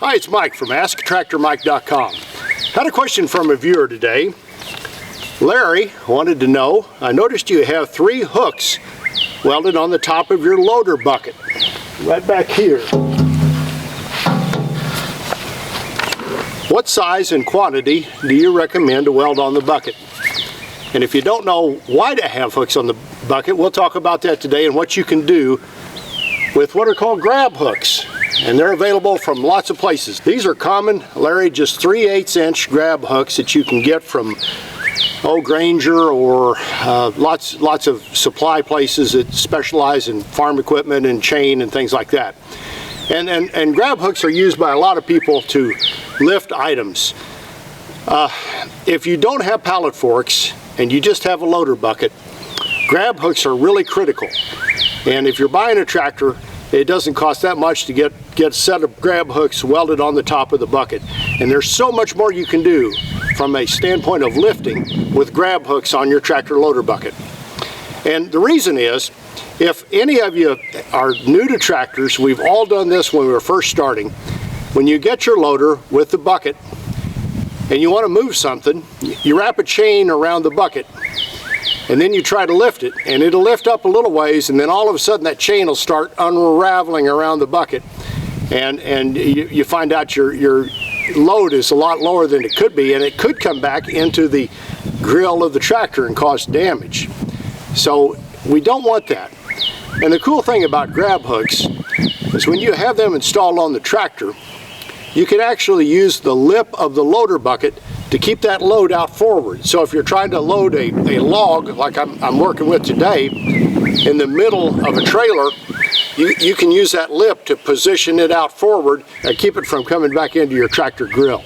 Hi, it's Mike from AskTractorMike.com. Had a question from a viewer today. Larry wanted to know, I noticed you have 3 hooks welded on the top of your loader bucket, right back here. What size and quantity do you recommend to weld on the bucket? And if you don't know why to have hooks on the bucket, we'll talk about that today and what you can do with what are called grab hooks. And they're available from lots of places. These are common, Larry, just 3/8" grab hooks that you can get from Granger or lots of supply places that specialize in farm equipment and chain and things like that. And grab hooks are used by a lot of people to lift items. If you don't have pallet forks and you just have a loader bucket, grab hooks are really critical. And if you're buying a tractor, it doesn't cost that much to get a set of grab hooks welded on the top of the bucket. And there's so much more you can do from a standpoint of lifting with grab hooks on your tractor loader bucket. And the reason is, if any of you are new to tractors, we've all done this when we were first starting. When you get your loader with the bucket and you want to move something, you wrap a chain around the bucket and then you try to lift it, and it'll lift up a little ways, and then all of a sudden that chain will start unraveling around the bucket, and you find out your load is a lot lower than it could be, and it could come back into the grill of the tractor and cause damage. So we don't want that. And the cool thing about grab hooks is when you have them installed on the tractor, you can actually use the lip of the loader bucket to keep that load out forward. So if you're trying to load a log, like I'm working with today, in the middle of a trailer, you can use that lip to position it out forward and keep it from coming back into your tractor grill.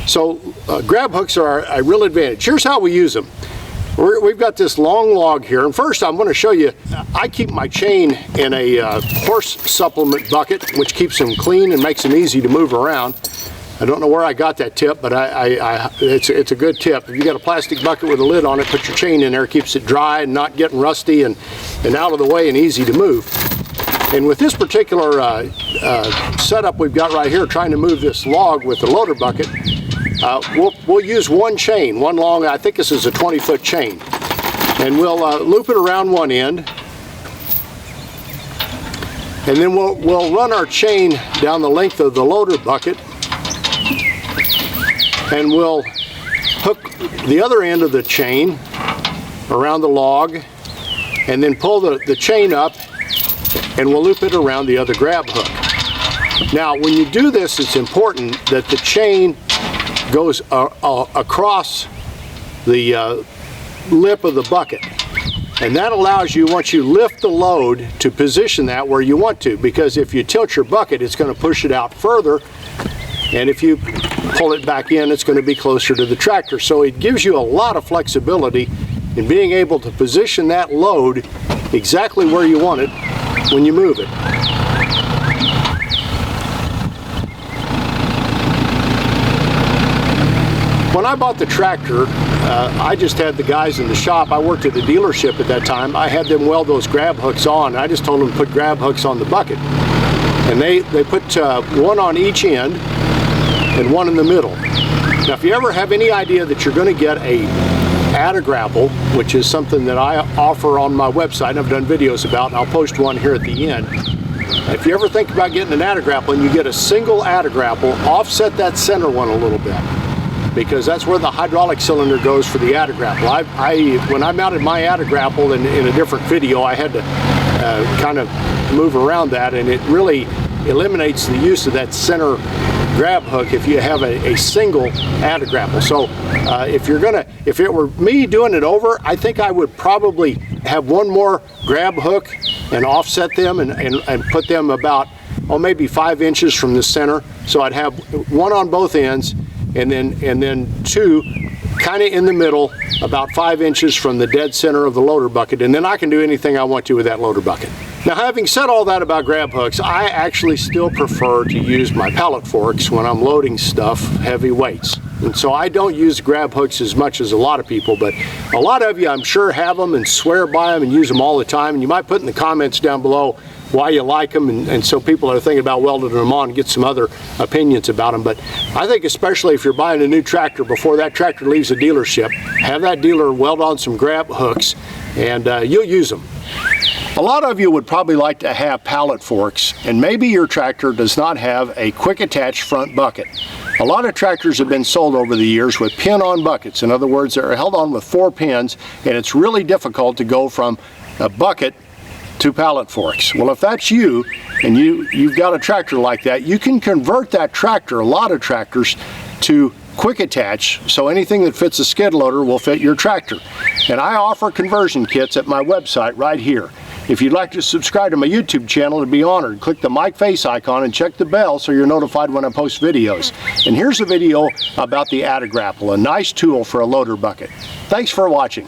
So grab hooks are a real advantage. Here's how we use them. We've got this long log here, and first I'm going to show you, I keep my chain in a horse supplement bucket, which keeps them clean and makes them easy to move around. I don't know where I got that tip, but it's a good tip. If you got a plastic bucket with a lid on it, put your chain in there, keeps it dry and not getting rusty and out of the way and easy to move. And with this particular setup we've got right here, trying to move this log with the loader bucket, we'll use one chain, one long, I think this is a 20-foot chain. And we'll loop it around one end, and then we'll run our chain down the length of the loader bucket, and we'll hook the other end of the chain around the log and then pull the chain up, and we'll loop it around the other grab hook. Now when you do this, it's important that the chain goes across the lip of the bucket, and that allows you, once you lift the load, to position that where you want to, because if you tilt your bucket, it's going to push it out further, and if you pull it back in, it's going to be closer to the tractor. So it gives you a lot of flexibility in being able to position that load exactly where you want it when you move it. When I bought the tractor, I just had the guys in the shop. I worked at the dealership at that time. I had them weld those grab hooks on. I just told them to put grab hooks on the bucket. And they put one on each end and one in the middle. Now if you ever have any idea that you're going to get a add-a-grapple, which is something that I offer on my website and I've done videos about, and I'll post one here at the end. If you ever think about getting an add-a-grapple and you get a single add-a-grapple, offset that center one a little bit, because that's where the hydraulic cylinder goes for the add-a-grapple. When I mounted my add-a-grapple in a different video, I had to kind of move around that, and it really eliminates the use of that center grab hook if you have a single add-a-grapple. So if it were me doing it over, I think I would probably have one more grab hook and offset them and put them about, maybe 5 inches from the center. So I'd have one on both ends, and then two kind of in the middle, about 5 inches from the dead center of the loader bucket, and then I can do anything I want to with that loader bucket. Now, having said all that about grab hooks, I actually still prefer to use my pallet forks when I'm loading stuff, heavy weights. And so I don't use grab hooks as much as a lot of people, but a lot of you I'm sure have them and swear by them and use them all the time. And you might put in the comments down below, why you like them, and so people are thinking about welding them on and get some other opinions about them. But I think especially if you're buying a new tractor, before that tractor leaves the dealership, have that dealer weld on some grab hooks, and you'll use them. A lot of you would probably like to have pallet forks, and maybe your tractor does not have a quick attach front bucket. A lot of tractors have been sold over the years with pin-on buckets. In other words, they're held on with 4 pins, and it's really difficult to go from a bucket to pallet forks. Well, if that's you, and you've got a tractor like that, you can convert that tractor, a lot of tractors, to quick attach, so anything that fits a skid loader will fit your tractor. And I offer conversion kits at my website right here. If you'd like to subscribe to my YouTube channel, I'd be honored. Click the mic face icon and check the bell so you're notified when I post videos. And here's a video about the Grapple, a nice tool for a loader bucket. Thanks for watching.